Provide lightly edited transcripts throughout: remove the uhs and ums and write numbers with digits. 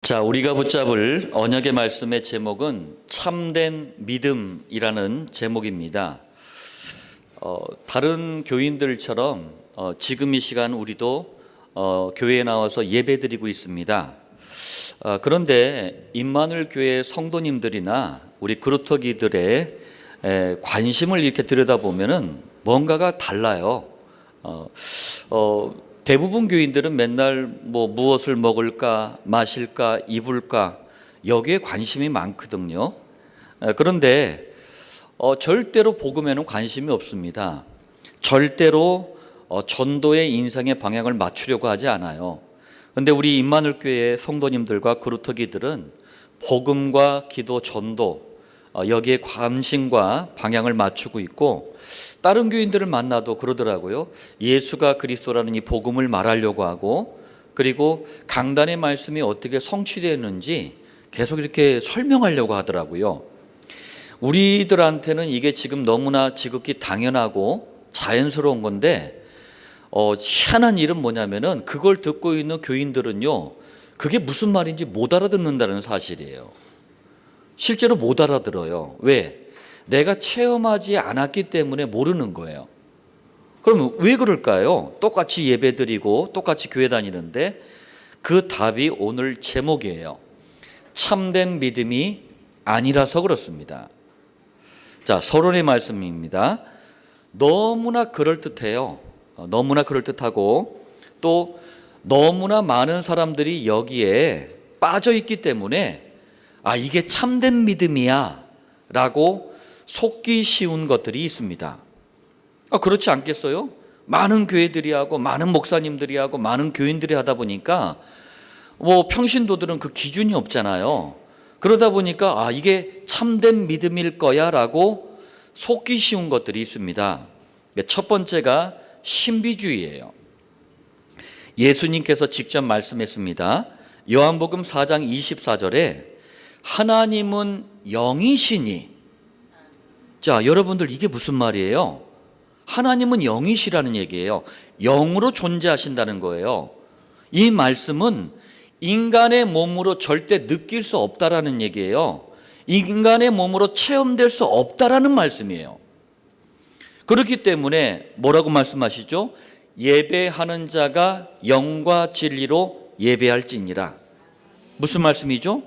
자, 우리가 붙잡을 언약의 말씀의 제목은 참된 믿음이라는 제목입니다. 다른 교인들처럼 지금 이 시간 우리도 교회에 나와서 예배드리고 있습니다. 그런데 임마누엘 교회 성도님들이나 우리 그루터기들의 관심을 이렇게 들여다보면은 뭔가가 달라요. 대부분 교인들은 맨날 무엇을 먹을까, 마실까, 입을까 여기에 관심이 많거든요. 그런데 절대로 복음에는 관심이 없습니다. 절대로 전도의 인생의 방향을 맞추려고 하지 않아요. 그런데 우리 임마누엘 교회 성도님들과 그루터기들은 복음과 기도, 전도 여기에 관심과 방향을 맞추고 있고, 다른 교인들을 만나도 그러더라고요. 예수가 그리스도라는 이 복음을 말하려고 하고, 그리고 강단의 말씀이 어떻게 성취되었는지 계속 이렇게 설명하려고 하더라고요. 우리들한테는 이게 지금 너무나 지극히 당연하고 자연스러운 건데, 희한한 일은 뭐냐면은 그걸 듣고 있는 교인들은요, 그게 무슨 말인지 못 알아듣는다는 사실이에요. 실제로 못 알아들어요. 왜? 내가 체험하지 않았기 때문에 모르는 거예요. 그럼 왜 그럴까요? 똑같이 예배드리고 똑같이 교회 다니는데 그 답이 오늘 제목이에요. 참된 믿음이 아니라서 그렇습니다. 자, 서론의 말씀입니다. 너무나 그럴듯해요. 너무나 그럴듯하고 또 너무나 많은 사람들이 여기에 빠져 있기 때문에 이게 참된 믿음이야 라고 속기 쉬운 것들이 있습니다. 그렇지 않겠어요? 많은 교회들이 하고 많은 목사님들이 하고 많은 교인들이 하다 보니까 평신도들은 그 기준이 없잖아요. 그러다 보니까 이게 참된 믿음일 거야 라고 속기 쉬운 것들이 있습니다. 첫 번째가 신비주의예요. 예수님께서 직접 말씀했습니다. 요한복음 4장 24절에 하나님은 영이시니. 자, 여러분들 이게 무슨 말이에요? 하나님은 영이시라는 얘기예요. 영으로 존재하신다는 거예요. 이 말씀은 인간의 몸으로 절대 느낄 수 없다라는 얘기예요. 인간의 몸으로 체험될 수 없다라는 말씀이에요. 그렇기 때문에 뭐라고 말씀하시죠? 예배하는 자가 영과 진리로 예배할지니라. 무슨 말씀이죠?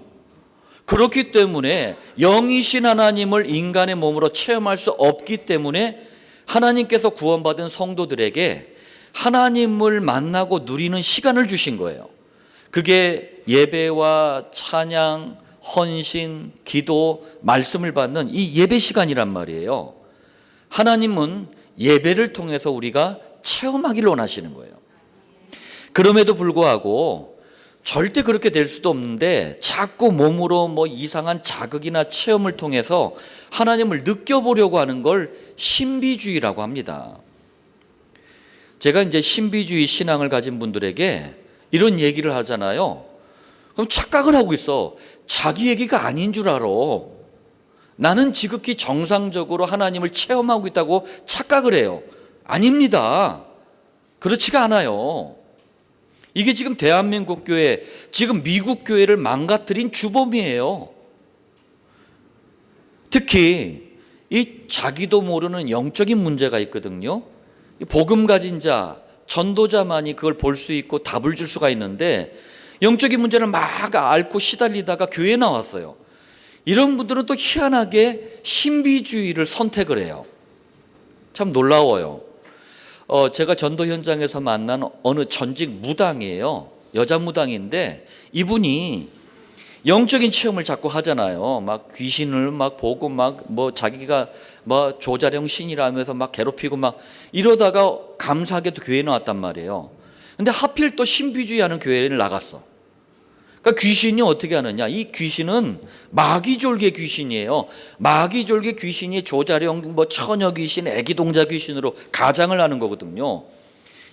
그렇기 때문에 영이신 하나님을 인간의 몸으로 체험할 수 없기 때문에 하나님께서 구원받은 성도들에게 하나님을 만나고 누리는 시간을 주신 거예요. 그게 예배와 찬양, 헌신, 기도, 말씀을 받는 이 예배 시간이란 말이에요. 하나님은 예배를 통해서 우리가 체험하기를 원하시는 거예요. 그럼에도 불구하고 절대 그렇게 될 수도 없는데 자꾸 몸으로 이상한 자극이나 체험을 통해서 하나님을 느껴보려고 하는 걸 신비주의라고 합니다. 제가 이제 신비주의 신앙을 가진 분들에게 이런 얘기를 하잖아요. 그럼 착각을 하고 있어. 자기 얘기가 아닌 줄 알아. 나는 지극히 정상적으로 하나님을 체험하고 있다고 착각을 해요. 아닙니다. 그렇지가 않아요. 이게 지금 대한민국 교회, 지금 미국 교회를 망가뜨린 주범이에요. 특히 이 자기도 모르는 영적인 문제가 있거든요. 복음 가진 자, 전도자만이 그걸 볼 수 있고 답을 줄 수가 있는데 영적인 문제를 막 앓고 시달리다가 교회에 나왔어요. 이런 분들은 또 희한하게 신비주의를 선택을 해요. 참 놀라워요. 제가 전도 현장에서 만난 어느 전직 무당이에요. 여자 무당인데 이분이 영적인 체험을 자꾸 하잖아요. 막 귀신을 막 보고 자기가 조자령 신이라면서 막 괴롭히고 이러다가 감사하게도 교회에 나왔단 말이에요. 근데 하필 또 신비주의하는 교회를 나갔어. 그러니까 귀신이 어떻게 하느냐? 이 귀신은 마귀졸개 귀신이에요. 마귀졸개 귀신이 조자령, 처녀 귀신, 애기동자 귀신으로 가장을 하는 거거든요.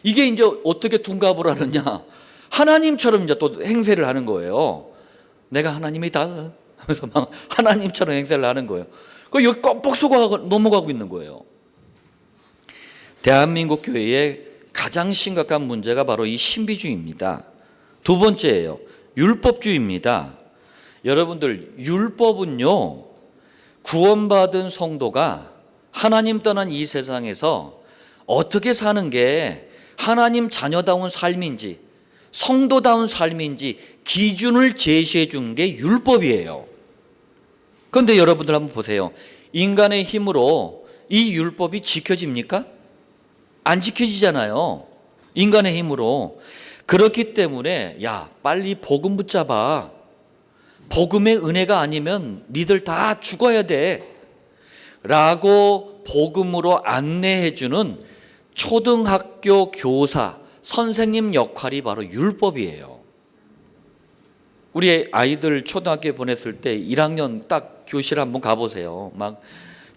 이게 이제 어떻게 둔갑을 하느냐? 하나님처럼 이제 또 행세를 하는 거예요. 내가 하나님이다 하면서 막 하나님처럼 행세를 하는 거예요. 그 여기 껌뻑 속아 넘어가고 있는 거예요. 대한민국 교회의 가장 심각한 문제가 바로 이 신비주의입니다. 두 번째예요. 율법주의입니다. 여러분들, 율법은요, 구원받은 성도가 하나님 떠난 이 세상에서 어떻게 사는 게 하나님 자녀다운 삶인지, 성도다운 삶인지 기준을 제시해 준 게 율법이에요. 그런데 여러분들 한번 보세요. 인간의 힘으로 이 율법이 지켜집니까? 안 지켜지잖아요. 인간의 힘으로. 그렇기 때문에 야, 빨리 복음 붙잡아. 복음의 은혜가 아니면 니들 다 죽어야 돼 라고 복음으로 안내해 주는 초등학교 교사, 선생님 역할이 바로 율법이에요. 우리 아이들 초등학교에 보냈을 때 1학년 딱 교실 한번 가보세요. 막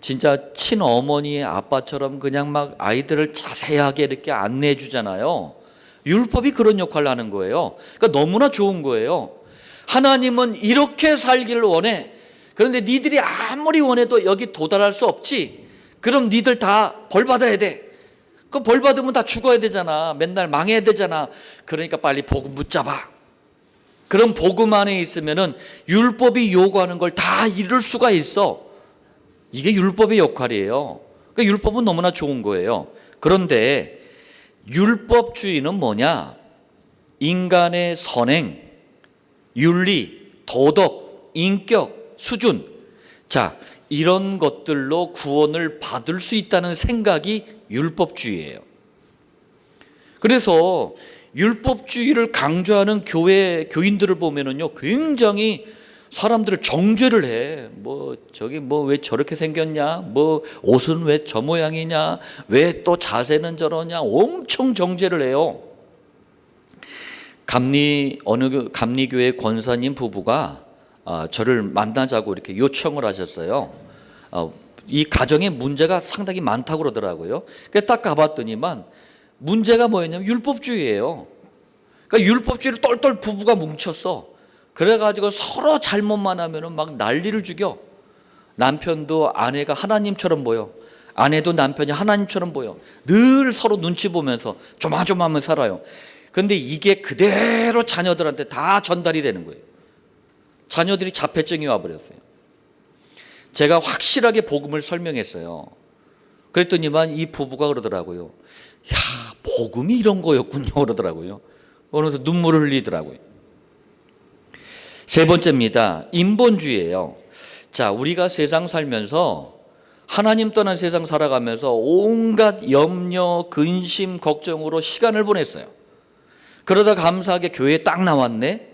진짜 친어머니의 아빠처럼 그냥 막 아이들을 자세하게 이렇게 안내해 주잖아요. 율법이 그런 역할을 하는 거예요. 그러니까 너무나 좋은 거예요. 하나님은 이렇게 살기를 원해. 그런데 니들이 아무리 원해도 여기 도달할 수 없지. 그럼 니들 다 벌 받아야 돼. 그 벌 받으면 다 죽어야 되잖아. 맨날 망해야 되잖아. 그러니까 빨리 복음 붙잡아. 그럼 복음 안에 있으면은 율법이 요구하는 걸 다 이룰 수가 있어. 이게 율법의 역할이에요. 그러니까 율법은 너무나 좋은 거예요. 그런데 율법주의는 뭐냐? 인간의 선행, 윤리, 도덕, 인격, 수준, 자, 이런 것들로 구원을 받을 수 있다는 생각이 율법주의예요. 그래서 율법주의를 강조하는 교인들을 보면은요, 굉장히 사람들을 정죄를 해. 저기 왜 저렇게 생겼냐? 옷은 왜 저 모양이냐? 왜 또 자세는 저러냐? 엄청 정죄를 해요. 어느 감리교회 권사님 부부가 저를 만나자고 이렇게 요청을 하셨어요. 이 가정에 문제가 상당히 많다고 그러더라고요. 그래서 딱 가봤더니만 문제가 뭐였냐면 율법주의예요. 그러니까 율법주의를 똘똘 부부가 뭉쳤어. 그래가지고 서로 잘못만 하면은 막 난리를 죽여. 남편도 아내가 하나님처럼 보여. 아내도 남편이 하나님처럼 보여. 늘 서로 눈치 보면서 조마조마하며 살아요. 근데 이게 그대로 자녀들한테 다 전달이 되는 거예요. 자녀들이 자폐증이 와버렸어요. 제가 확실하게 복음을 설명했어요. 그랬더니만 이 부부가 그러더라고요. 야, 복음이 이런 거였군요. 그러더라고요. 어느새 눈물을 흘리더라고요. 세 번째입니다. 인본주의예요. 자, 우리가 세상 살면서 하나님 떠난 세상 살아가면서 온갖 염려, 근심, 걱정으로 시간을 보냈어요. 그러다 감사하게 교회에 딱 나왔네.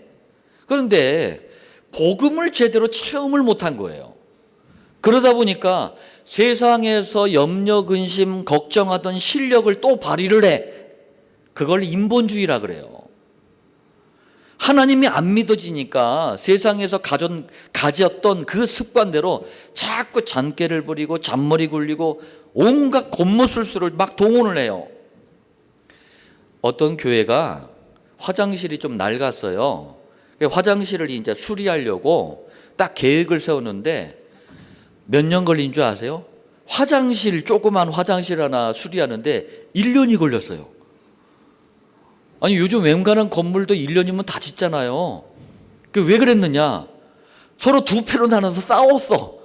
그런데 복음을 제대로 체험을 못한 거예요. 그러다 보니까 세상에서 염려, 근심, 걱정하던 실력을 또 발휘를 해. 그걸 인본주의라 그래요. 하나님이 안 믿어지니까 세상에서 가졌던 그 습관대로 자꾸 잔꾀를 부리고 잔머리 굴리고 온갖 곤모술수를 막 동원을 해요. 어떤 교회가 화장실이 좀 낡았어요. 화장실을 이제 수리하려고 딱 계획을 세웠는데 몇 년 걸린 줄 아세요? 조그만 화장실 하나 수리하는데 1년이 걸렸어요. 아니, 요즘 웬간한 건물도 1년이면 다 짓잖아요. 왜 그랬느냐? 서로 두 패로 나눠서 싸웠어.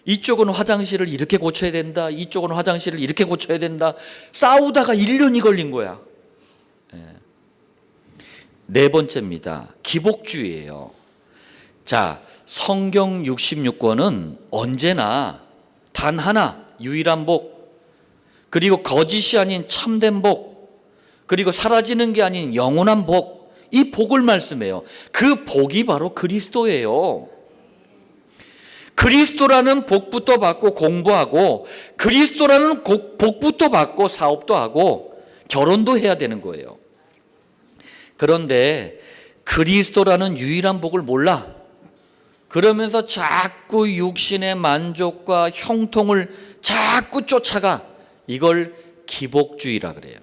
이쪽은 화장실을 이렇게 고쳐야 된다. 이쪽은 화장실을 이렇게 고쳐야 된다. 싸우다가 1년이 걸린 거야. 네 번째입니다. 기복주의예요. 자, 성경 66권은 언제나 단 하나, 유일한 복, 그리고 거짓이 아닌 참된 복, 그리고 사라지는 게 아닌 영원한 복, 이 복을 말씀해요. 그 복이 바로 그리스도예요. 그리스도라는 복부터 받고 공부하고, 그리스도라는 복부터 받고 사업도 하고 결혼도 해야 되는 거예요. 그런데 그리스도라는 유일한 복을 몰라. 그러면서 자꾸 육신의 만족과 형통을 자꾸 쫓아가. 이걸 기복주의라 그래요.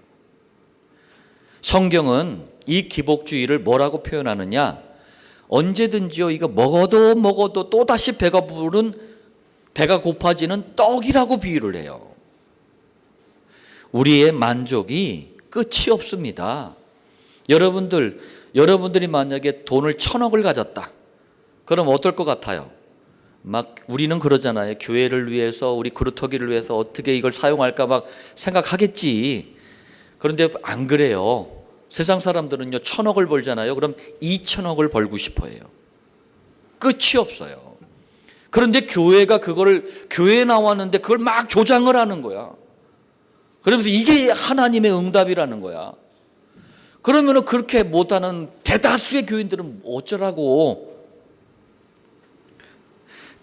성경은 이 기복주의를 뭐라고 표현하느냐? 언제든지요, 이거 먹어도 또다시 배가 고파지는 떡이라고 비유를 해요. 우리의 만족이 끝이 없습니다. 여러분들, 여러분들이 만약에 돈을 1,000억을 가졌다. 그럼 어떨 것 같아요? 막 우리는 그러잖아요. 교회를 위해서, 우리 그루터기를 위해서 어떻게 이걸 사용할까 막 생각하겠지. 그런데 안 그래요. 세상 사람들은요, 1,000억을 벌잖아요. 그럼 2,000억을 벌고 싶어 해요. 끝이 없어요. 그런데 교회가 교회에 나왔는데 그걸 막 조장을 하는 거야. 그러면서 이게 하나님의 응답이라는 거야. 그러면은 그렇게 못하는 대다수의 교인들은 어쩌라고.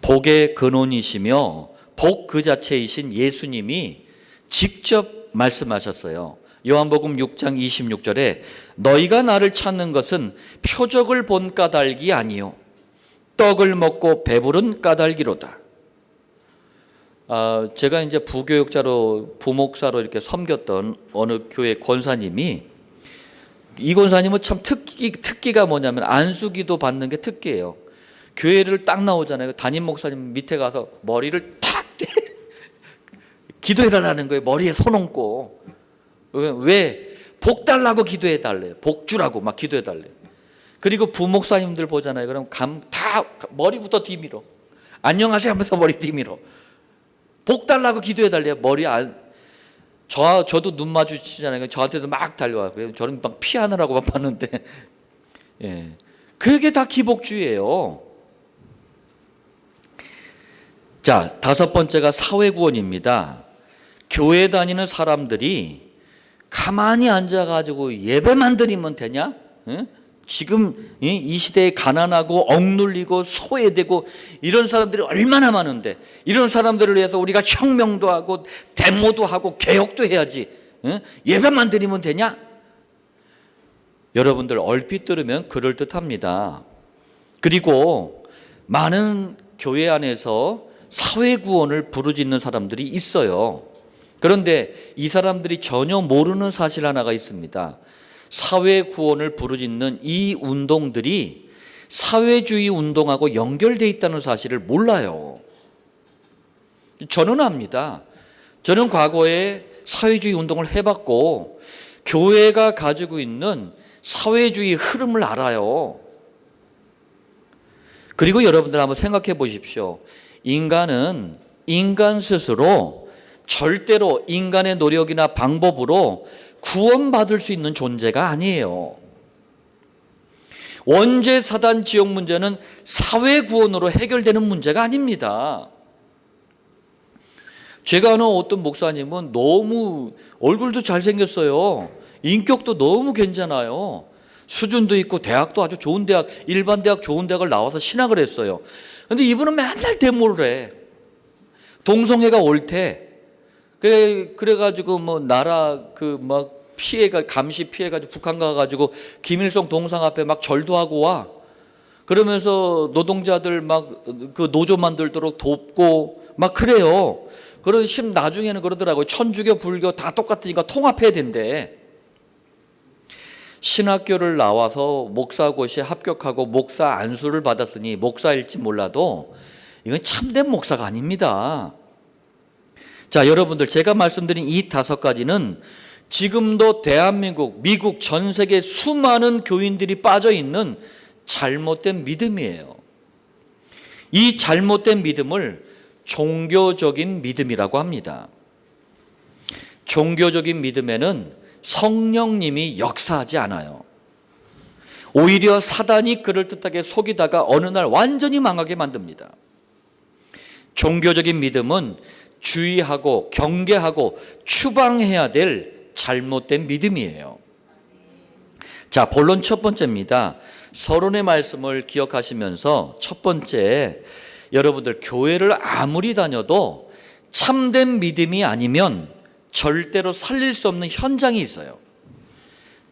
복의 근원이시며 복 그 자체이신 예수님이 직접 말씀하셨어요. 요한복음 6장 26절에 너희가 나를 찾는 것은 표적을 본 까닭이 아니요 떡을 먹고 배부른 까닭이로다. 제가 이제 부교육자로 부목사로 이렇게 섬겼던 어느 교회 권사님이, 이 권사님은 참 특기가 뭐냐면 안수기도 받는 게 특기예요. 교회를 딱 나오잖아요. 담임 목사님 밑에 가서 머리를 탁 기도해달라는 거예요. 머리에 손 얹고. 왜? 복 달라고 기도해달래요. 복 주라고 막 기도해달래요. 그리고 부목사님들 보잖아요. 그럼 다 머리부터 뒤밀어. 안녕하세요 하면서 머리 뒤밀어. 복 달라고 기도해달래요. 저도 눈 마주치잖아요. 저한테도 막 달려와요. 그래서 저는 막 피하느라고 막 봤는데, 예, 그게 다 기복주의예요. 자, 5번째가 사회구원입니다. 교회 다니는 사람들이 가만히 앉아가지고 예배만 드리면 되냐? 지금 이 시대에 가난하고 억눌리고 소외되고 이런 사람들이 얼마나 많은데, 이런 사람들을 위해서 우리가 혁명도 하고 데모도 하고 개혁도 해야지 예배만 드리면 되냐? 여러분들 얼핏 들으면 그럴듯합니다. 그리고 많은 교회 안에서 사회구원을 부르짖는 사람들이 있어요. 그런데 이 사람들이 전혀 모르는 사실 하나가 있습니다. 사회구원을 부르짖는 이 운동들이 사회주의 운동하고 연결되어 있다는 사실을 몰라요. 저는 압니다. 저는 과거에 사회주의 운동을 해봤고 교회가 가지고 있는 사회주의 흐름을 알아요. 그리고 여러분들 한번 생각해 보십시오. 인간은 인간 스스로 절대로 인간의 노력이나 방법으로 구원받을 수 있는 존재가 아니에요. 원죄 사단 지옥 문제는 사회 구원으로 해결되는 문제가 아닙니다. 제가 아는 어떤 목사님은 너무 얼굴도 잘생겼어요. 인격도 너무 괜찮아요. 수준도 있고 대학도 아주 좋은 대학, 일반 대학 좋은 대학을 나와서 신학을 했어요. 그런데 이분은 맨날 데모를 해. 동성애가 옳대. 그래가지고 뭐 나라 막 피해가 감시 피해가지고 북한 가가지고 김일성 동상 앞에 막 절도 하고 와. 그러면서 노동자들 막 그 노조 만들도록 돕고 막 그래요. 그런 나중에는 그러더라고요. 천주교 불교 다 똑같으니까 통합해야 된대. 신학교를 나와서 목사고시에 합격하고 목사 안수를 받았으니 목사일지 몰라도 이건 참된 목사가 아닙니다. 자, 여러분들 제가 말씀드린 이 5가지는 지금도 대한민국, 미국 전 세계 수많은 교인들이 빠져 있는 잘못된 믿음이에요. 이 잘못된 믿음을 종교적인 믿음이라고 합니다. 종교적인 믿음에는 성령님이 역사하지 않아요. 오히려 사단이 그럴듯하게 속이다가 어느 날 완전히 망하게 만듭니다. 종교적인 믿음은 주의하고 경계하고 추방해야 될 잘못된 믿음이에요. 자, 본론 첫 번째입니다. 서론의 말씀을 기억하시면서 첫 번째, 여러분들 교회를 아무리 다녀도 참된 믿음이 아니면 절대로 살릴 수 없는 현장이 있어요.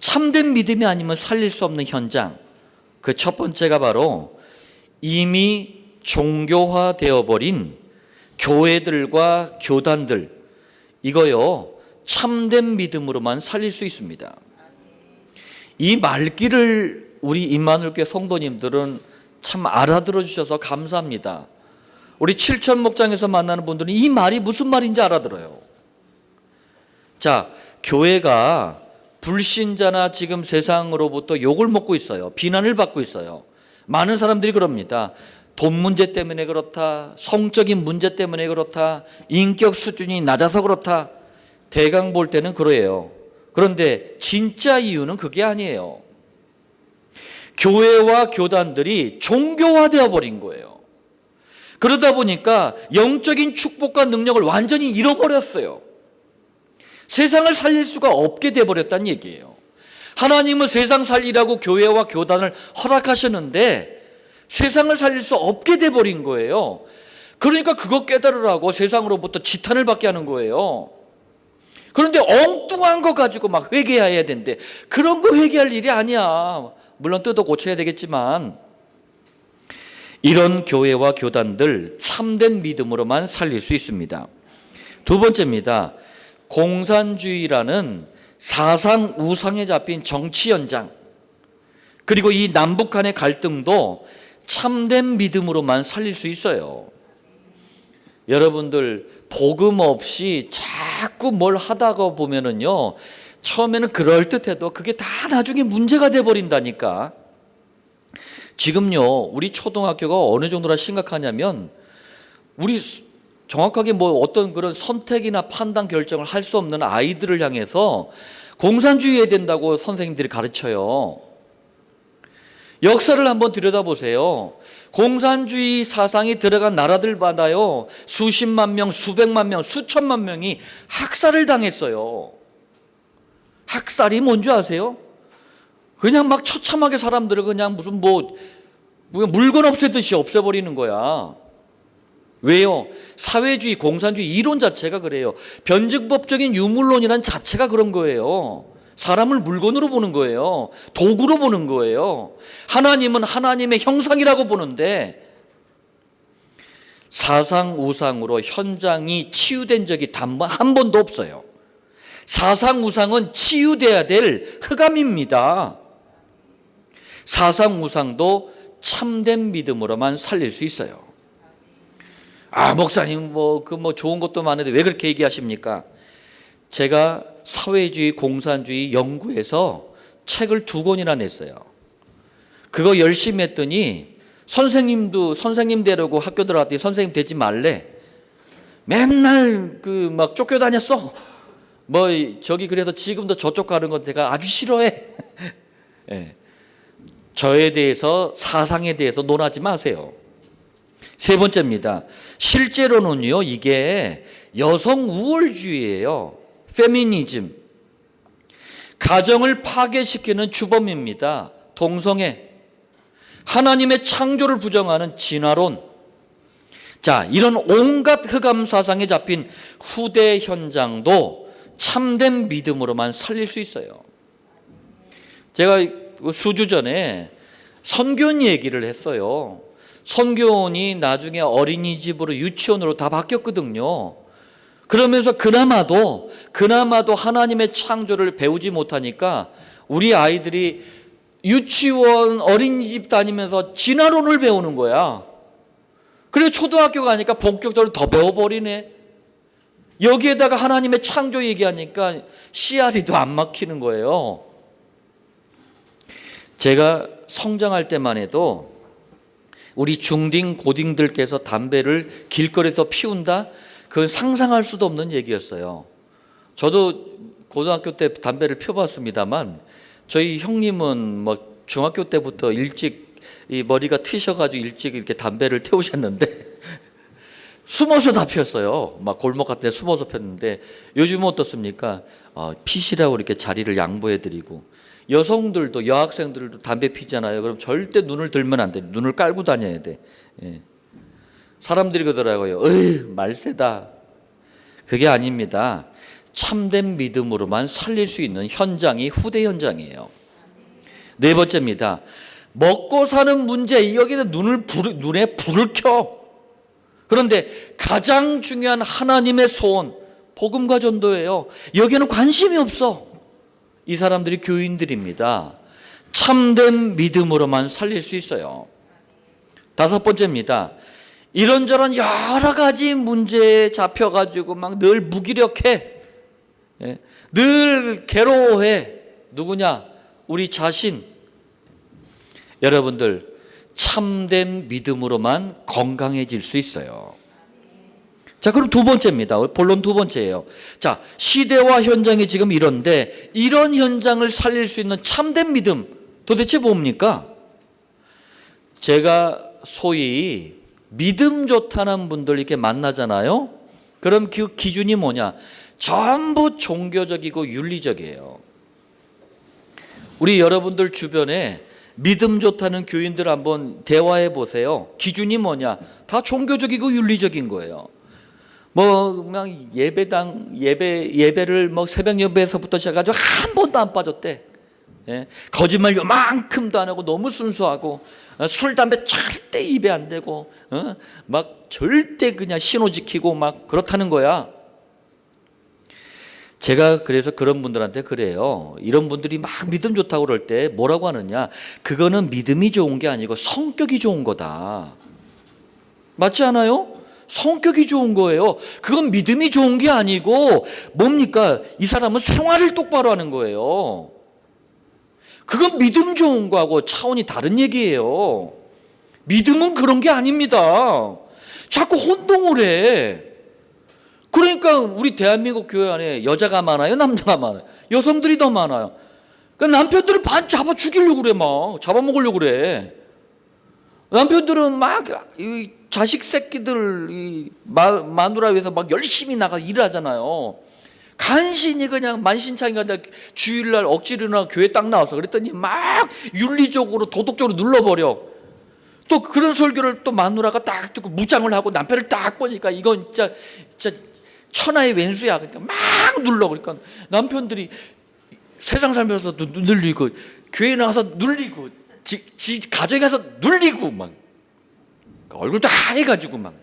참된 믿음이 아니면 살릴 수 없는 현장. 그 첫 번째가 바로 이미 종교화되어 버린 교회들과 교단들, 이거요 참된 믿음으로만 살릴 수 있습니다. 이 말귀를 우리 임마누엘교회 성도님들은 참 알아들어 주셔서 감사합니다. 우리 7천 목장에서 만나는 분들은 이 말이 무슨 말인지 알아들어요. 자, 교회가 불신자나 지금 세상으로부터 욕을 먹고 있어요. 비난을 받고 있어요. 많은 사람들이 그럽니다. 돈 문제 때문에 그렇다, 성적인 문제 때문에 그렇다, 인격 수준이 낮아서 그렇다. 대강 볼 때는 그래요. 그런데 진짜 이유는 그게 아니에요. 교회와 교단들이 종교화되어 버린 거예요. 그러다 보니까 영적인 축복과 능력을 완전히 잃어버렸어요. 세상을 살릴 수가 없게 돼버렸다는 얘기예요. 하나님은 세상 살리라고 교회와 교단을 허락하셨는데 세상을 살릴 수 없게 돼버린 거예요. 그러니까 그거 깨달으라고 세상으로부터 지탄을 받게 하는 거예요. 그런데 엉뚱한 거 가지고 막 회개해야 되는데 그런 거 회개할 일이 아니야. 물론 뜯어 고쳐야 되겠지만 이런 교회와 교단들 참된 믿음으로만 살릴 수 있습니다. 두 번째입니다. 공산주의라는 사상 우상에 잡힌 정치 현장, 그리고 이 남북 간의 갈등도 참된 믿음으로만 살릴 수 있어요. 여러분들 복음 없이 자꾸 뭘 하다가 보면은요, 처음에는 그럴듯해도 그게 다 나중에 문제가 돼버린다니까. 지금요, 우리 초등학교가 어느 정도나 심각하냐면 우리 정확하게 뭐 어떤 그런 선택이나 판단 결정을 할 수 없는 아이들을 향해서 공산주의 해야 된다고 선생님들이 가르쳐요. 역사를 한번 들여다보세요. 공산주의 사상이 들어간 나라들마다요, 수십만 명, 수백만 명, 수천만 명이 학살을 당했어요. 학살이 뭔지 아세요? 그냥 막 처참하게 사람들을 그냥 무슨 물건 없애듯이 없애버리는 거야. 왜요? 사회주의, 공산주의 이론 자체가 그래요. 변증법적인 유물론이란 자체가 그런 거예요. 사람을 물건으로 보는 거예요. 도구로 보는 거예요. 하나님은 하나님의 형상이라고 보는데 사상 우상으로 현장이 치유된 적이 단 한 번도 없어요. 사상 우상은 치유돼야 될 흑암입니다. 사상 우상도 참된 믿음으로만 살릴 수 있어요. 아, 목사님 좋은 것도 많은데 왜 그렇게 얘기하십니까? 제가 사회주의, 공산주의 연구해서 책을 2권이나 냈어요. 그거 열심히 했더니 선생님 되려고 학교 들어갔더니 선생님 되지 말래. 맨날 막 쫓겨다녔어. 그래서 지금도 저쪽 가는 건 내가 아주 싫어해. 네. 저에 대해서, 사상에 대해서 논하지 마세요. 세 번째입니다. 실제로는요, 이게 여성 우월주의예요. 페미니즘. 가정을 파괴시키는 주범입니다. 동성애. 하나님의 창조를 부정하는 진화론. 자, 이런 온갖 흑암 사상에 잡힌 후대 현장도 참된 믿음으로만 살릴 수 있어요. 제가 수주 전에 선교원 얘기를 했어요. 선교원이 나중에 어린이집으로 유치원으로 다 바뀌었거든요. 그러면서 그나마도 하나님의 창조를 배우지 못하니까 우리 아이들이 유치원, 어린이집 다니면서 진화론을 배우는 거야. 그래서 초등학교 가니까 본격적으로 더 배워버리네. 여기에다가 하나님의 창조 얘기하니까 씨알이도 안 막히는 거예요. 제가 성장할 때만 해도 우리 중딩, 고딩들께서 담배를 길거리에서 피운다? 그건 상상할 수도 없는 얘기였어요. 저도 고등학교 때 담배를 펴봤습니다만 저희 형님은 중학교 때부터 일찍 이 머리가 트셔가지고 일찍 이렇게 담배를 태우셨는데 숨어서 다 폈어요. 막 골목 같은 데 숨어서 폈는데 요즘은 어떻습니까? 피시라고 이렇게 자리를 양보해드리고, 여성들도, 여학생들도 담배 피잖아요. 그럼 절대 눈을 들면 안 돼. 눈을 깔고 다녀야 돼. 예. 사람들이 그러더라고요. 말세다. 그게 아닙니다. 참된 믿음으로만 살릴 수 있는 현장이 후대 현장이에요. 네 번째입니다. 먹고 사는 문제, 여기는 눈에 불을 켜. 그런데 가장 중요한 하나님의 소원, 복음과 전도예요. 여기에는 관심이 없어. 이 사람들이 교인들입니다. 참된 믿음으로만 살릴 수 있어요. 다섯 번째입니다. 이런저런 여러 가지 문제에 잡혀가지고 막 늘 무기력해. 늘 괴로워해. 누구냐? 우리 자신. 여러분들, 참된 믿음으로만 건강해질 수 있어요. 자, 그럼 두 번째입니다. 본론 두 번째예요. 자, 시대와 현장이 지금 이런데 이런 현장을 살릴 수 있는 참된 믿음 도대체 뭡니까? 제가 소위 믿음 좋다는 분들 이렇게 만나잖아요. 그럼 그 기준이 뭐냐? 전부 종교적이고 윤리적이에요. 우리 여러분들 주변에 믿음 좋다는 교인들 한번 대화해 보세요. 기준이 뭐냐? 다 종교적이고 윤리적인 거예요. 뭐 그냥 예배를 뭐 새벽 예배에서부터 시작해가지고 한 번도 안 빠졌대. 예? 거짓말 요만큼도 안 하고 너무 순수하고 술 담배 절대 입에 안 대고 막 절대 그냥 신호 지키고 막 그렇다는 거야. 제가 그래서 그런 분들한테 그래요. 이런 분들이 막 믿음 좋다고 그럴 때 뭐라고 하느냐? 그거는 믿음이 좋은 게 아니고 성격이 좋은 거다. 맞지 않아요? 성격이 좋은 거예요. 그건 믿음이 좋은 게 아니고 뭡니까? 이 사람은 생활을 똑바로 하는 거예요. 그건 믿음 좋은 거하고 차원이 다른 얘기예요. 믿음은 그런 게 아닙니다. 자꾸 혼동을 해. 그러니까 우리 대한민국 교회 안에 여자가 많아요? 남자가 많아요? 여성들이 더 많아요. 그러니까 남편들은 반 잡아 죽이려고 그래. 막 잡아먹으려고 그래. 남편들은 막 자식 새끼들 마누라 위해서 막 열심히 나가 일하잖아요. 간신히 그냥 만신창이가 주일날 억지로나 교회 딱 나와서 그랬더니 막 윤리적으로 도덕적으로 눌러버려. 또 그런 설교를 또 마누라가 딱 듣고 무장을 하고 남편을 딱 보니까 이건 진짜 천하의 왼수야. 그러니까 막 눌러. 그러니까 남편들이 세상 살면서도 눌리고 교회 나와서 눌리고 지 가정에 가서 눌리고 막 얼굴도 하얘가지고 막.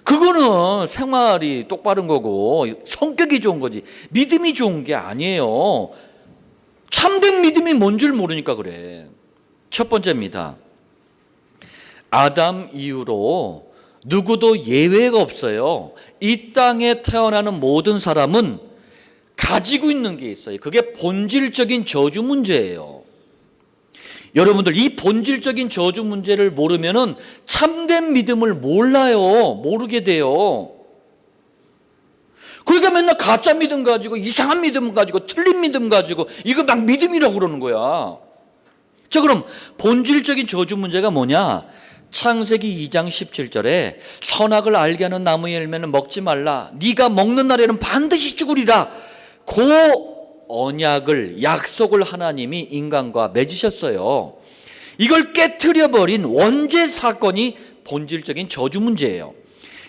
그거는 생활이 똑바른 거고 성격이 좋은 거지 믿음이 좋은 게 아니에요. 참된 믿음이 뭔 줄 모르니까 그래. 첫 번째입니다. 아담 이후로 누구도 예외가 없어요. 이 땅에 태어나는 모든 사람은 가지고 있는 게 있어요. 그게 본질적인 저주 문제예요. 여러분들 이 본질적인 저주 문제를 모르면은 참된 믿음을 몰라요. 모르게 돼요. 그러니까 맨날 가짜 믿음 가지고 이상한 믿음 가지고 틀린 믿음 가지고 이거 막 믿음이라고 그러는 거야. 자, 그럼 본질적인 저주 문제가 뭐냐? 창세기 2장 17절에 선악을 알게 하는 나무의 열매는 먹지 말라. 네가 먹는 날에는 반드시 죽으리라. 그 언약을 약속을 하나님이 인간과 맺으셨어요. 이걸 깨트려버린 원죄 사건이 본질적인 저주 문제예요.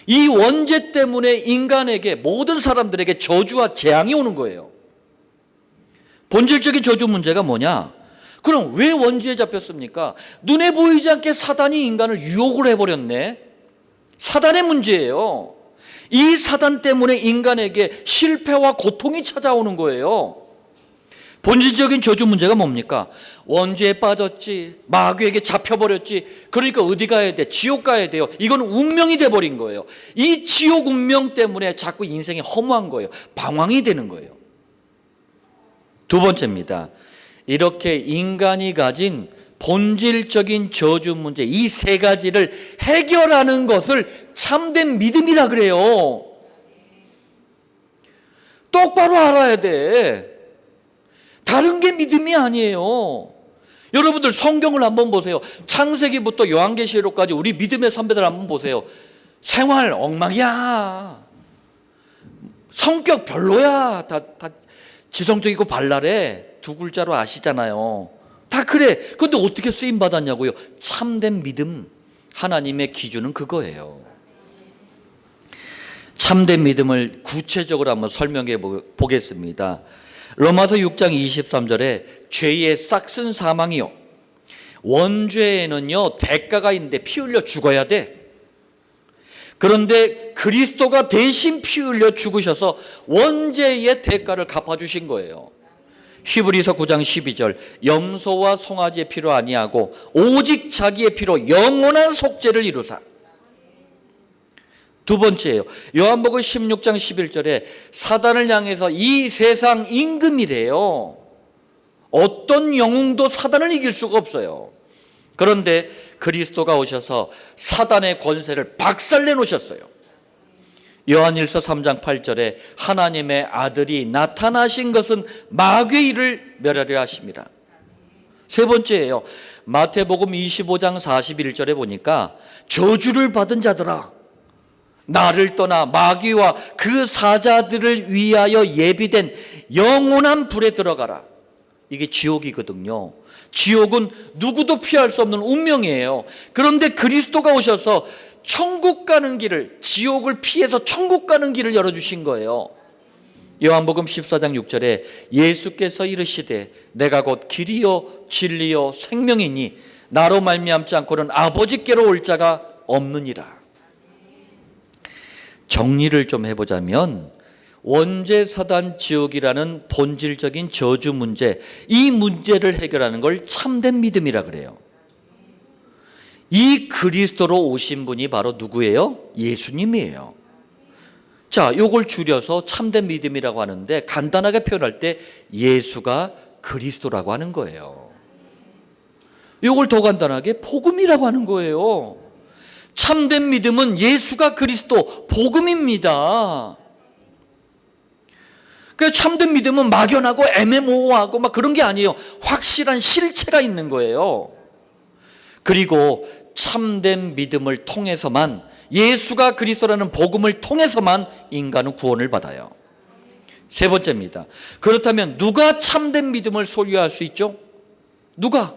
이 원죄 때문에 인간에게 모든 사람들에게 저주와 재앙이 오는 거예요. 본질적인 저주 문제가 뭐냐? 그럼 왜 원죄에 잡혔습니까? 눈에 보이지 않게 사단이 인간을 유혹을 해버렸네. 사단의 문제예요. 이 사단 때문에 인간에게 실패와 고통이 찾아오는 거예요. 본질적인 저주 문제가 뭡니까? 원죄에 빠졌지, 마귀에게 잡혀버렸지. 그러니까 어디 가야 돼? 지옥 가야 돼요. 이건 운명이 돼버린 거예요. 이 지옥 운명 때문에 자꾸 인생이 허무한 거예요. 방황이 되는 거예요. 두 번째입니다. 이렇게 인간이 가진 본질적인 저주 문제, 이 세 가지를 해결하는 것을 참된 믿음이라 그래요. 똑바로 알아야 돼. 다른 게 믿음이 아니에요. 여러분들 성경을 한번 보세요. 창세기부터 요한계시록까지 우리 믿음의 선배들 한번 보세요. 생활 엉망이야. 성격 별로야. 다 지성적이고 발랄해. 두 글자로 아시잖아요. 다 그래. 그런데 어떻게 쓰임 받았냐고요? 참된 믿음. 하나님의 기준은 그거예요. 참된 믿음을 구체적으로 한번 설명해 보겠습니다. 로마서 6장 23절에 죄의 싹슨 사망이요. 원죄에는요 대가가 있는데 피 흘려 죽어야 돼. 그런데 그리스도가 대신 피 흘려 죽으셔서 원죄의 대가를 갚아주신 거예요. 히브리서 9장 12절 염소와 송아지의 피로 아니하고 오직 자기의 피로 영원한 속죄를 이루사. 두 번째예요. 요한복음 16장 11절에 사단을 향해서 이 세상 임금이래요. 어떤 영웅도 사단을 이길 수가 없어요. 그런데 그리스도가 오셔서 사단의 권세를 박살내 놓으셨어요. 요한일서 3장 8절에 하나님의 아들이 나타나신 것은 마귀의 일을 멸하려 하심이라. 세 번째예요. 마태복음 25장 41절에 보니까 저주를 받은 자들아, 나를 떠나 마귀와 그 사자들을 위하여 예비된 영원한 불에 들어가라. 이게 지옥이거든요. 지옥은 누구도 피할 수 없는 운명이에요. 그런데 그리스도가 오셔서 천국 가는 길을, 지옥을 피해서 천국 가는 길을 열어주신 거예요. 요한복음 14장 6절에 예수께서 이르시되 내가 곧 길이요 진리요 생명이니 나로 말미암지 않고는 아버지께로 올 자가 없느니라. 정리를 좀 해보자면 원죄사단 지옥이라는 본질적인 저주 문제, 이 문제를 해결하는 걸 참된 믿음이라 그래요. 이 그리스도로 오신 분이 바로 누구예요? 예수님이에요. 자, 요걸 줄여서 참된 믿음이라고 하는데 간단하게 표현할 때 예수가 그리스도라고 하는 거예요. 요걸 더 간단하게 복음이라고 하는 거예요. 참된 믿음은 예수가 그리스도, 복음입니다. 그 참된 믿음은 막연하고 애매모호하고 막 그런 게 아니에요. 확실한 실체가 있는 거예요. 그리고 참된 믿음을 통해서만, 예수가 그리스도라는 복음을 통해서만 인간은 구원을 받아요. 세 번째입니다. 그렇다면 누가 참된 믿음을 소유할 수 있죠? 누가?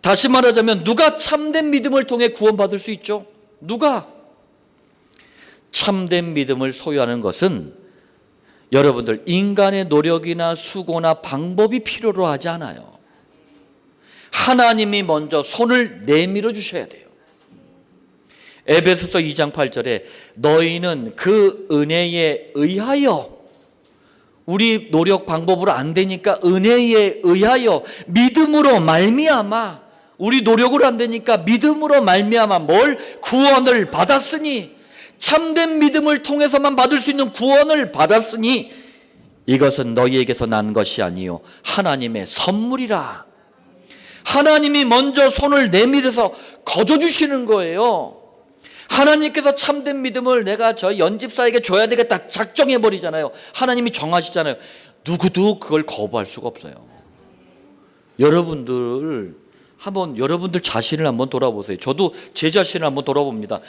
다시 말하자면 누가 참된 믿음을 통해 구원받을 수 있죠? 누가? 참된 믿음을 소유하는 것은 여러분들 인간의 노력이나 수고나 방법이 필요로 하지 않아요. 하나님이 먼저 손을 내밀어 주셔야 돼요. 에베소서 2장 8절에 너희는 그 은혜에 의하여, 우리 노력 방법으로 안 되니까 은혜에 의하여 믿음으로 말미암아, 우리 노력으로 안 되니까 믿음으로 말미암아 뭘? 구원을 받았으니, 참된 믿음을 통해서만 받을 수 있는 구원을 받았으니 이것은 너희에게서 난 것이 아니요 하나님의 선물이라. 하나님이 먼저 손을 내밀어서 거저주시는 거예요. 하나님께서 참된 믿음을 내가 저 연집사에게 줘야 되겠다 작정해버리잖아요. 하나님이 정하시잖아요. 누구도 그걸 거부할 수가 없어요. 여러분들 자신을 한번 돌아보세요. 저도 제 자신을 한번 돌아봅니다.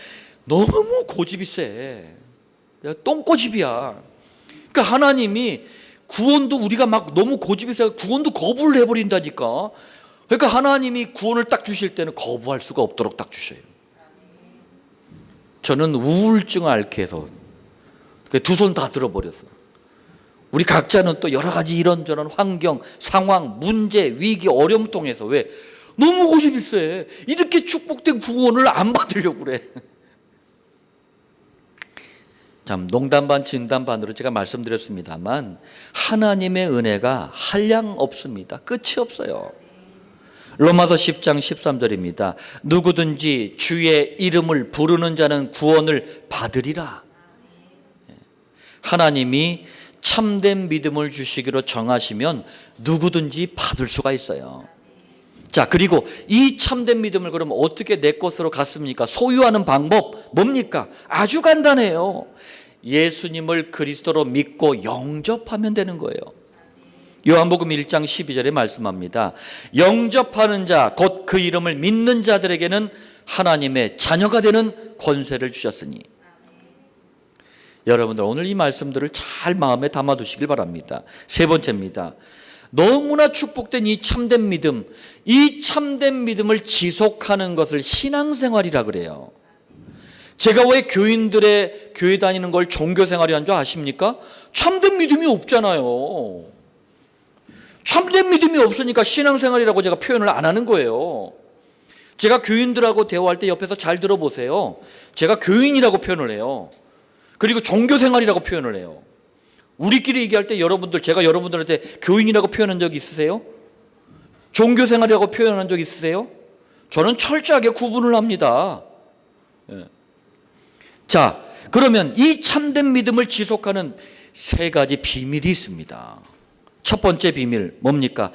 너무 고집이 세. 똥고집이야. 그러니까 하나님이 구원도 우리가 막 너무 고집이 세 구원도 거부를 해버린다니까. 그러니까 하나님이 구원을 딱 주실 때는 거부할 수가 없도록 딱 주셔요. 저는 우울증을 앓게 해서 두 손 다 들어버렸어. 우리 각자는 또 여러 가지 이런저런 환경, 상황, 문제, 위기, 어려움 통해서 왜? 너무 고집이 세. 이렇게 축복된 구원을 안 받으려고 그래. 참 농담 반 진담 반으로 제가 말씀드렸습니다만 하나님의 은혜가 한량 없습니다. 끝이 없어요. 로마서 10장 13절입니다. 누구든지 주의 이름을 부르는 자는 구원을 받으리라. 하나님이 참된 믿음을 주시기로 정하시면 누구든지 받을 수가 있어요. 자, 그리고 이 참된 믿음을 그럼 어떻게 내 것으로 갖습니까? 소유하는 방법 뭡니까? 아주 간단해요. 예수님을 그리스도로 믿고 영접하면 되는 거예요. 요한복음 1장 12절에 말씀합니다. 영접하는 자, 곧 그 이름을 믿는 자들에게는 하나님의 자녀가 되는 권세를 주셨으니. 여러분들 오늘 이 말씀들을 잘 마음에 담아두시길 바랍니다. 세 번째입니다. 너무나 축복된 이 참된 믿음, 이 참된 믿음을 지속하는 것을 신앙생활이라 그래요. 제가 왜 교인들의 교회 다니는 걸 종교생활이라는 줄 아십니까? 참된 믿음이 없잖아요. 참된 믿음이 없으니까 신앙생활이라고 제가 표현을 안 하는 거예요. 제가 교인들하고 대화할 때 옆에서 잘 들어보세요. 제가 교인이라고 표현을 해요. 그리고 종교생활이라고 표현을 해요. 우리끼리 얘기할 때 제가 여러분들한테 교인이라고 표현한 적 있으세요? 종교생활이라고 표현한 적 있으세요? 저는 철저하게 구분을 합니다. 자, 그러면 이 참된 믿음을 지속하는 세 가지 비밀이 있습니다. 첫 번째 비밀 뭡니까?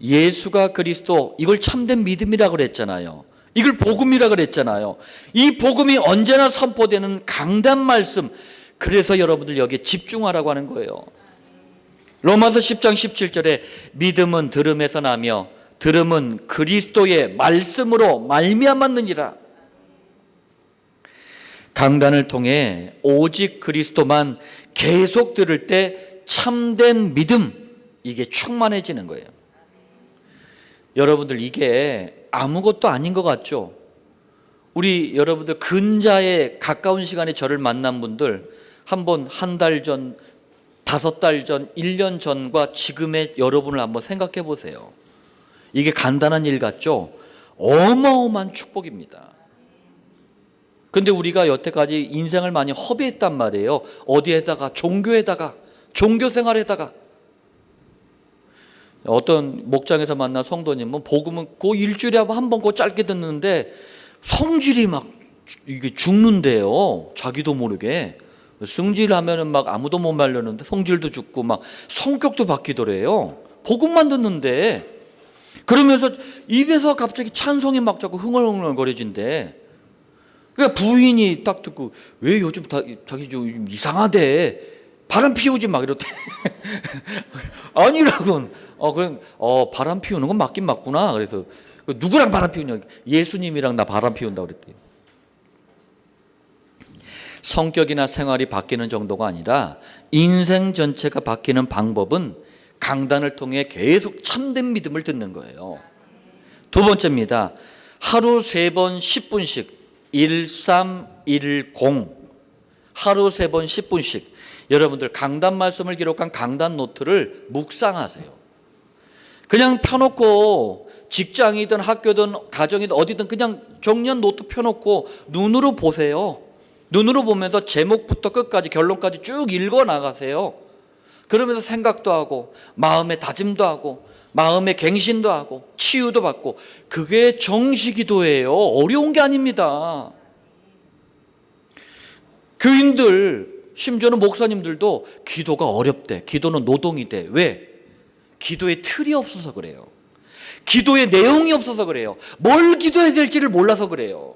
예수가 그리스도, 이걸 참된 믿음이라고 그랬잖아요. 이걸 복음이라고 그랬잖아요. 이 복음이 언제나 선포되는 강단 말씀, 그래서 여러분들 여기에 집중하라고 하는 거예요. 로마서 10장 17절에 믿음은 들음에서 나며 들음은 그리스도의 말씀으로 말미암았느니라. 강단을 통해 오직 그리스도만 계속 들을 때 참된 믿음, 이게 충만해지는 거예요. 여러분들 이게 아무것도 아닌 것 같죠? 우리 여러분들 근자에 가까운 시간에 저를 만난 분들 한번 한 달 전, 5달 전, 1년 전과 지금의 여러분을 한번 생각해 보세요. 이게 간단한 일 같죠? 어마어마한 축복입니다. 근데 우리가 여태까지 인생을 많이 허비했단 말이에요. 어디에다가? 종교에다가, 종교 생활에다가. 어떤 목장에서 만난 성도님은 복음은 그 일주일에 한 번 그 짧게 듣는데 성질이 막 이게 죽는데요. 자기도 모르게. 승질하면은 막 아무도 못 말렸는데 성질도 죽고 막 성격도 바뀌더래요. 복음만 듣는데. 그러면서 입에서 갑자기 찬송이 막 자꾸 흥얼흥얼거려진대. 그러니까 부인이 딱 듣고 왜 요즘 자기 좀 이상하대. 바람 피우지 막 이렇대. 아니라고. 그냥 바람 피우는 건 맞긴 맞구나. 그래서 누구랑 바람 피우냐? 예수님이랑 나 바람 피운다 그랬대요. 성격이나 생활이 바뀌는 정도가 아니라 인생 전체가 바뀌는 방법은 강단을 통해 계속 참된 믿음을 듣는 거예요. 두 번째입니다. 하루 3번 10분씩 1310 하루 3번 10분씩 여러분들 강단 말씀을 기록한 강단 노트를 묵상하세요. 그냥 펴놓고 직장이든 학교든 가정이든 어디든 그냥 정리한 노트 펴놓고 눈으로 보세요. 눈으로 보면서 제목부터 끝까지 결론까지 쭉 읽어 나가세요. 그러면서 생각도 하고 마음의 다짐도 하고 마음의 갱신도 하고 치유도 받고, 그게 정시기도예요. 어려운 게 아닙니다. 교인들 심지어는 목사님들도 기도가 어렵대. 기도는 노동이 돼. 왜? 기도의 틀이 없어서 그래요. 기도의 내용이 없어서 그래요. 뭘 기도해야 될지를 몰라서 그래요.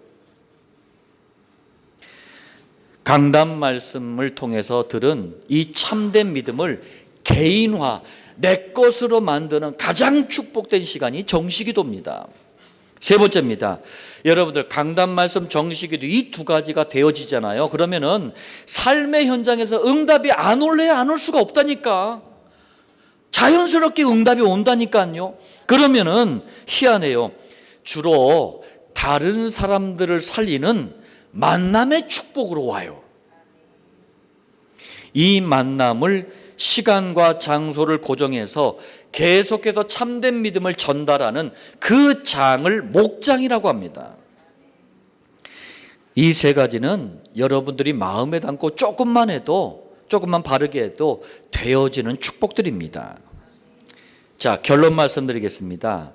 강단 말씀을 통해서 들은 이 참된 믿음을 개인화, 내 것으로 만드는 가장 축복된 시간이 정시기도입니다. 세 번째입니다. 여러분들 강단 말씀, 정시기도 이 두 가지가 되어지잖아요. 그러면은 삶의 현장에서 응답이 안 올래야 안 올 수가 없다니까. 자연스럽게 응답이 온다니까요. 그러면은 희한해요. 주로 다른 사람들을 살리는 만남의 축복으로 와요. 이 만남을 시간과 장소를 고정해서 계속해서 참된 믿음을 전달하는 그 장을 목장이라고 합니다. 이 세 가지는 여러분들이 마음에 담고 조금만 바르게 해도 되어지는 축복들입니다. 자, 결론 말씀드리겠습니다.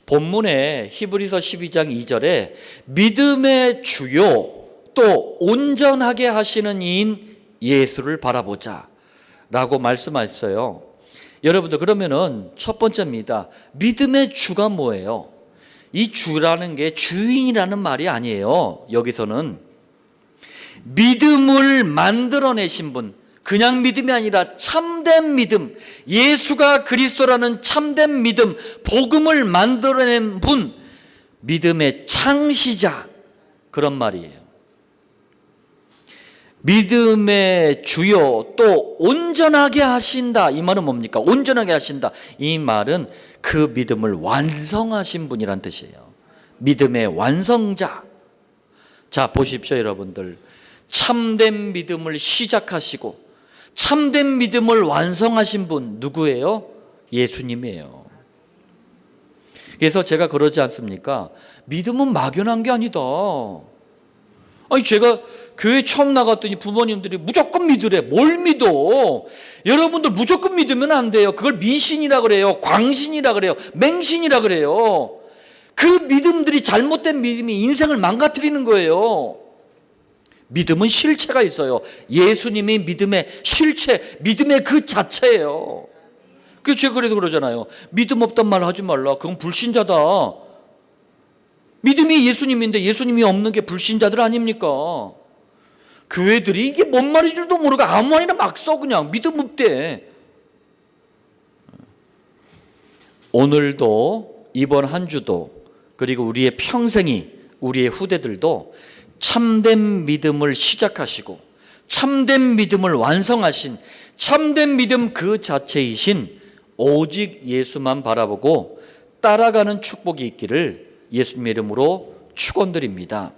본문에 히브리서 12장 2절에 믿음의 주요 또 온전하게 하시는 이인 예수를 바라보자 라고 말씀하셨어요. 여러분들, 그러면은 첫 번째입니다. 믿음의 주가 뭐예요? 이 주라는 게 주인이라는 말이 아니에요. 여기서는 믿음을 만들어내신 분, 그냥 믿음이 아니라 참된 믿음, 예수가 그리스도라는 참된 믿음, 복음을 만들어낸 분, 믿음의 창시자, 그런 말이에요. 믿음의 주요 또 온전하게 하신다. 이 말은 뭡니까? 온전하게 하신다. 이 말은 그 믿음을 완성하신 분이란 뜻이에요. 믿음의 완성자. 자, 보십시오, 여러분들. 참된 믿음을 시작하시고 참된 믿음을 완성하신 분 누구예요? 예수님이에요. 그래서 제가 그러지 않습니까? 믿음은 막연한 게 아니다. 아니, 제가 교회 처음 나갔더니 부모님들이 무조건 믿으래. 뭘 믿어? 여러분들 무조건 믿으면 안 돼요. 그걸 미신이라 그래요. 광신이라 그래요. 맹신이라 그래요. 그 믿음들이, 잘못된 믿음이 인생을 망가뜨리는 거예요. 믿음은 실체가 있어요. 예수님이 믿음의 실체, 믿음의 그 자체예요. 그래서 제가 그래도 그러잖아요. 믿음 없단 말 하지 말라. 그건 불신자다. 믿음이 예수님인데 예수님이 없는 게 불신자들 아닙니까? 교회들이 이게 뭔 말인 줄도 모르고 아무 말이나 막 써. 그냥 믿음 없대. 오늘도, 이번 한 주도, 그리고 우리의 평생이, 우리의 후대들도 참된 믿음을 시작하시고 참된 믿음을 완성하신 참된 믿음 그 자체이신 오직 예수만 바라보고 따라가는 축복이 있기를 예수님의 이름으로 축원드립니다.